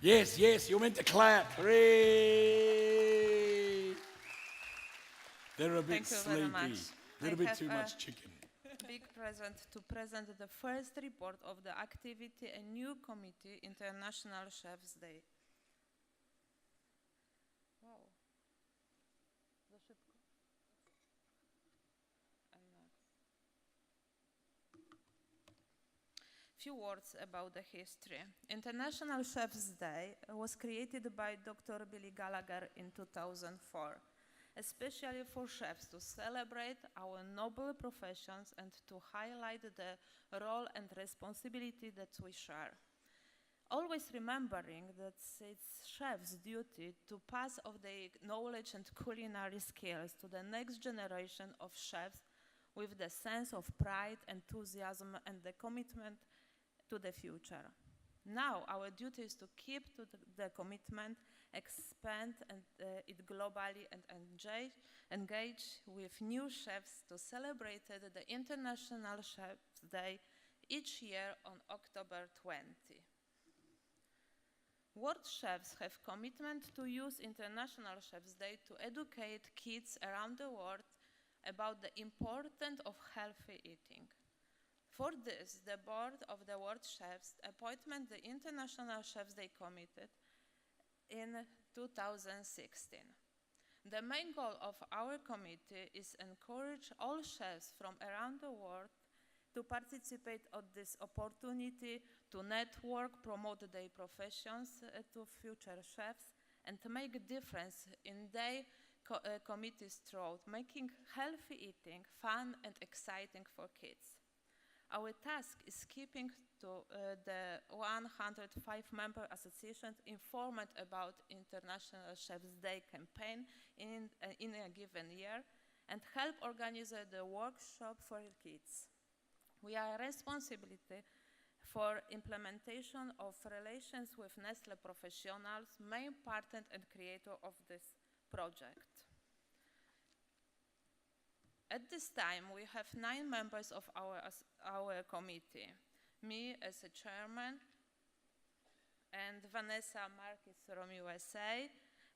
Yes, yes, you meant to clap. Hooray! They're a bit Thank you very sleepy. much. A little I bit have too a much chicken. big present to present the first report of the activity a new committee International Chefs Day. Wow. Za szybko. And next. Few words about the history. International Chefs Day was created by Dr. Billy Gallagher in 2004. Especially for chefs to celebrate our noble professions and to highlight the role and responsibility that we share. Always remembering that it's chefs' duty to pass on their knowledge and culinary skills to the next generation of chefs with the sense of pride, enthusiasm, and the commitment to the future. Now our duty is to keep to the commitment, expand it globally and engage with new chefs to celebrate the International Chefs Day each year on October 20. Worldchefs have commitment to use International Chefs Day to educate kids around the world about the importance of healthy eating. For this, the board of the Worldchefs appointed the International Chefs Day Committee in 2016. The main goal of our committee is encourage all chefs from around the world to participate on this opportunity to network, promote their professions to future chefs, and to make a difference in their committee's throughout, making healthy eating fun and exciting for kids. Our task is keeping to the 105-member association informed about International Chefs Day campaign in a given year and help organize the workshop for kids. We are responsible for implementation of relations with Nestle professionals, main partner and creator of this project. At this time, we have 9 members of our committee. Me as a chairman, and Vanessa Marquis from USA,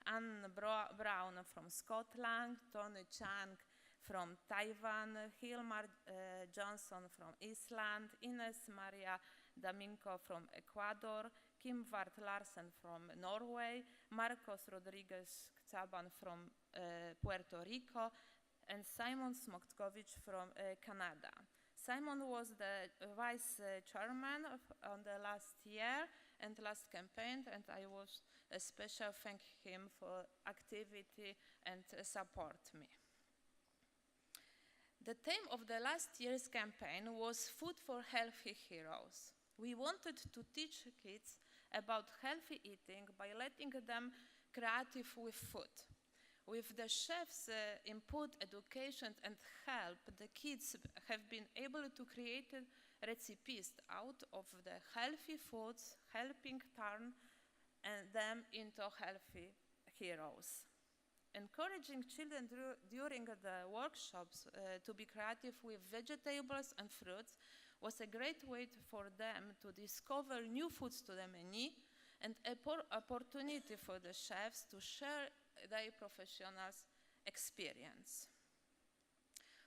Anne Brown from Scotland, Tony Chang from Taiwan, Hilmar Johnson from Iceland, Ines Maria Domingo from Ecuador, Kim Vart Larsen from Norway, Marcos Rodriguez Caban from Puerto Rico, and Simon Smoktkowicz from Canada. Simon was the vice chairman on the last year and last campaign, and I was especially thank him for activity and support me. The theme of the last year's campaign was Food for Healthy Heroes. We wanted to teach kids about healthy eating by letting them creative with food. With the chefs' input, education, and help, the kids have been able to create recipes out of the healthy foods, helping turn them into healthy heroes. Encouraging children during the workshops to be creative with vegetables and fruits was a great way for them to discover new foods to the menu and an opportunity for the chefs to share their professionals' experience.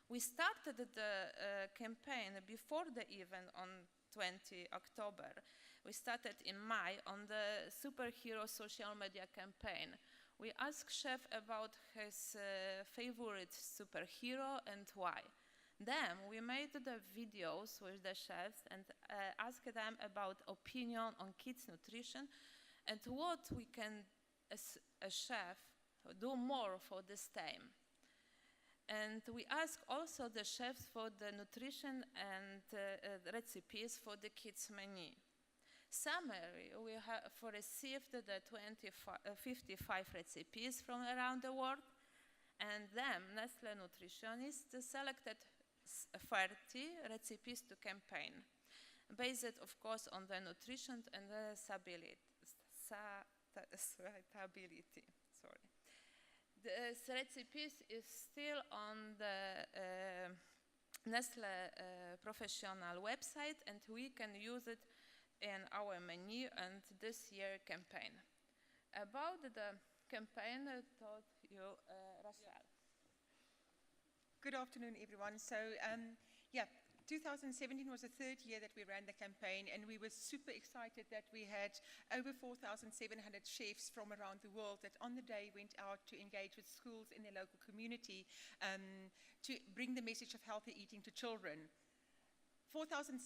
We started the campaign before the event on 20 October. We started in May on the superhero social media campaign. We asked chef about his favorite superhero and why. Then we made the videos with the chefs and asked them about opinion on kids' nutrition and what we can, as a chef, do more for this time. And we ask also the chefs for the nutrition and recipes for the kids' menu. Summary, we have received the 55 recipes from around the world, and then Nestle nutritionists selected 30 recipes to campaign, based of course on the nutrition and the stability. Sorry. The recipes is still on the Nestle professional website, and we can use it in our menu and this year campaign. About the campaign, I thought you, Rachel. Good afternoon, everyone. So, 2017 was the third year that we ran the campaign, and we were super excited that we had over 4,700 chefs from around the world that on the day went out to engage with schools in their local community to bring the message of healthy eating to children. 4,700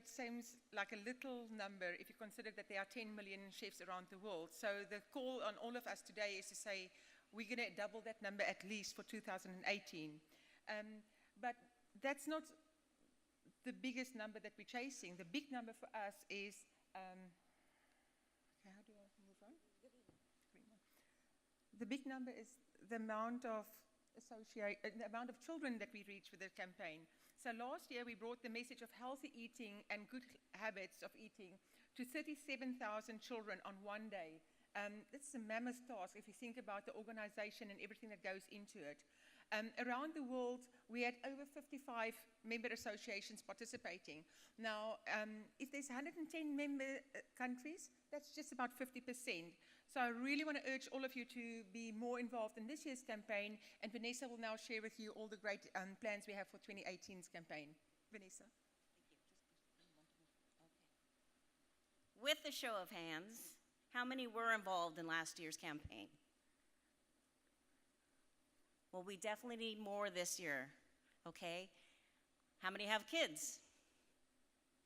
seems like a little number if you consider that there are 10 million chefs around the world. So the call on all of us today is to say we're going to double that number at least for 2018. But that's not the biggest number that we're chasing. The big number for us is, okay, how do I move on? The big number is the amount of the amount of children that we reach with the campaign. So last year we brought the message of healthy eating and good habits of eating to 37,000 children on one day. It's a mammoth task if you think about the organization and everything that goes into it. Around the world, we had over 55 member associations participating. Now, if there's 110 member countries, that's just about 50%. So I really want to urge all of you to be more involved in this year's campaign, and Vanessa will now share with you all the great plans we have for 2018's campaign. Vanessa. With a show of hands, how many were involved in last year's campaign? Well, we definitely need more this year, okay? How many have kids?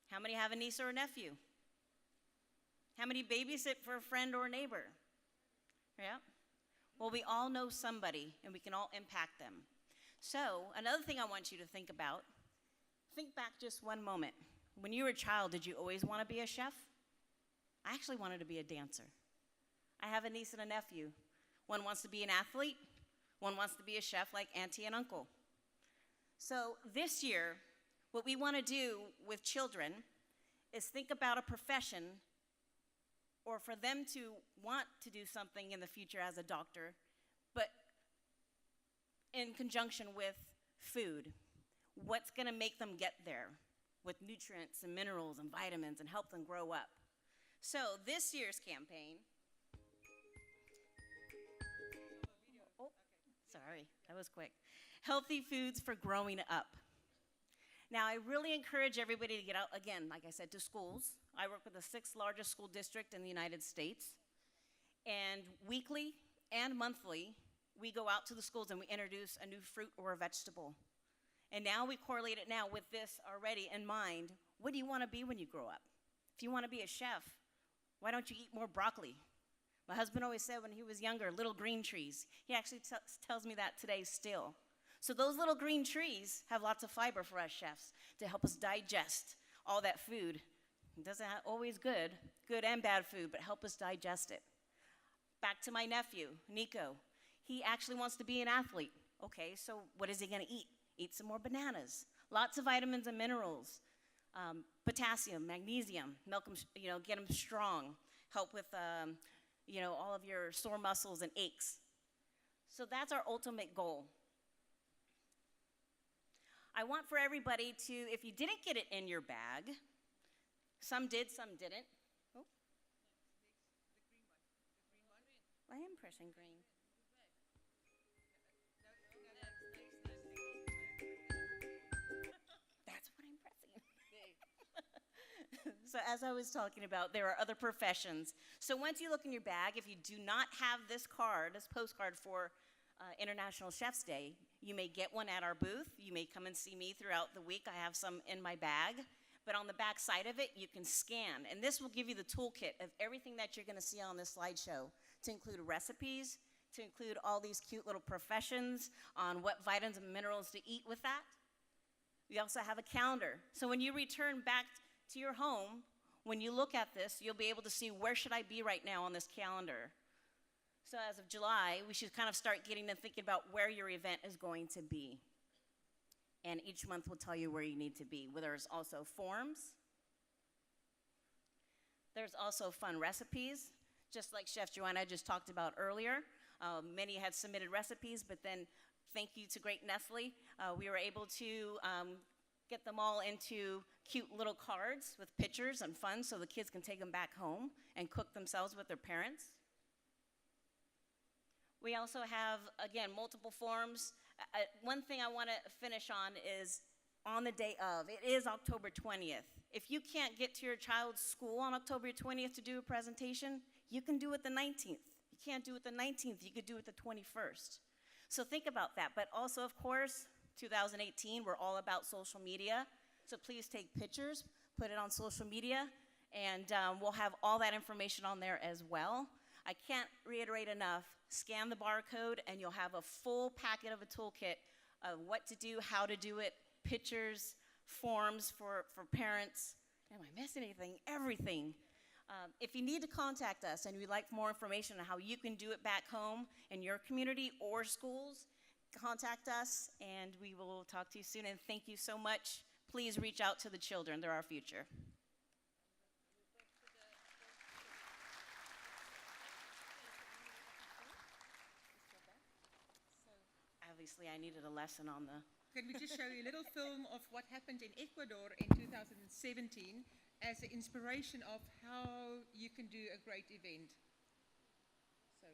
How many have a niece or a nephew? How many babysit for a friend or a neighbor? Yeah? Well, we all know somebody, and we can all impact them. So, another thing I want you to think about, think back just one moment. When you were a child, did you always want to be a chef? I actually wanted to be a dancer. I have a niece and a nephew. One wants to be an athlete. One wants to be a chef like auntie and uncle. So this year, what we want to do with children is think about a profession, or for them to want to do something in the future as a doctor, but in conjunction with food. What's going to make them get there with nutrients and minerals and vitamins and help them grow up. So this year's campaign, sorry, that was quick. Healthy foods for growing up. Now, I really encourage everybody to get out, again, like I said, to schools. I work with the 6th largest school district in the United States. And weekly and monthly, we go out to the schools and we introduce a new fruit or a vegetable. And now we correlate it now with this already in mind. What do you want to be when you grow up? If you want to be a chef, why don't you eat more broccoli? My husband always said when he was younger, little green trees. He actually tells me that today still. So those little green trees have lots of fiber for us chefs to help us digest all that food. It doesn't always good and bad food, but help us digest it. Back to my nephew, Nico. He actually wants to be an athlete. Okay, so what is he going to eat? Eat some more bananas. Lots of vitamins and minerals. Potassium, magnesium, milk him, get him strong. Help with, all of your sore muscles and aches. So that's our ultimate goal. I want for everybody to, if you didn't get it in your bag, some did, some didn't. Oh. I am pressing green. That's what I'm pressing. So as I was talking about, there are other professions. So once you look in your bag, if you do not have this card, this postcard for International Chef's Day, you may get one at our booth. You may come and see me throughout the week. I have some in my bag. But on the back side of it, you can scan. And this will give you the toolkit of everything that you're going to see on this slideshow, to include recipes, to include all these cute little professions on what vitamins and minerals to eat with that. We also have a calendar. So when you return back to your home, when you look at this, you'll be able to see where should I be right now on this calendar. So as of July, we should kind of start getting and thinking about where your event is going to be. And each month will tell you where you need to be. There's also forms. There's also fun recipes, just like Chef Joanna just talked about earlier. Many had submitted recipes, but then thank you to Great Nestle, we were able to get them all into cute little cards with pictures and fun so the kids can take them back home and cook themselves with their parents. We also have, again, multiple forms. One thing I want to finish on is on the day of. It is October 20th. If you can't get to your child's school on October 20th to do a presentation, you can do it the 19th. You can't do it the 19th, you could do it the 21st. So think about that. But also, of course, 2018, we're all about social media. So please take pictures, put it on social media, and we'll have all that information on there as well. I can't reiterate enough, scan the barcode and you'll have a full packet of a toolkit of what to do, how to do it, pictures, forms for parents. Am I missing anything? Everything. If you need to contact us and you'd like more information on how you can do it back home in your community or schools, contact us and we will talk to you soon. And thank you so much. Please reach out to the children. They're our future. Obviously, I needed a lesson on the... Can we just show you a little film of what happened in Ecuador in 2017 as an inspiration of how you can do a great event? So,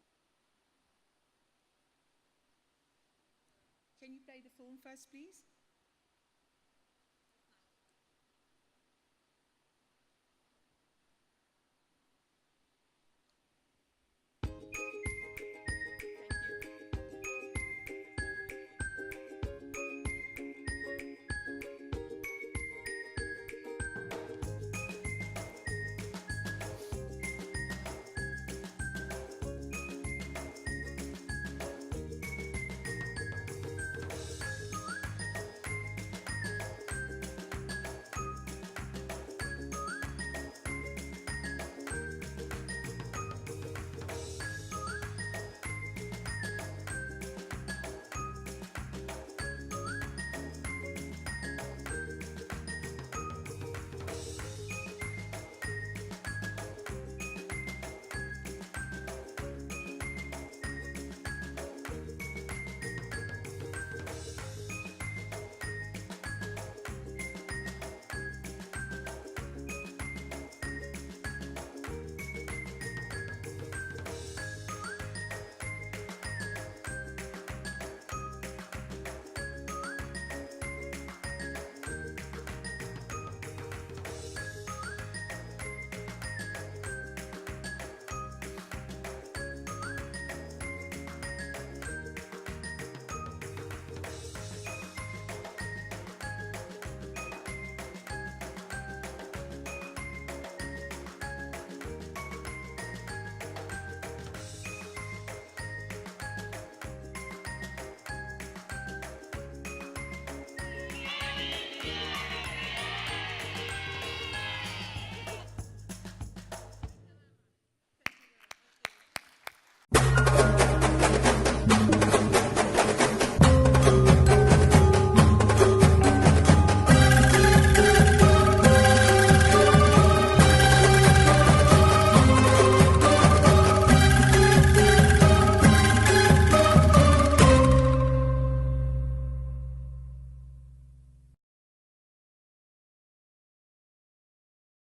can you play the film first, please?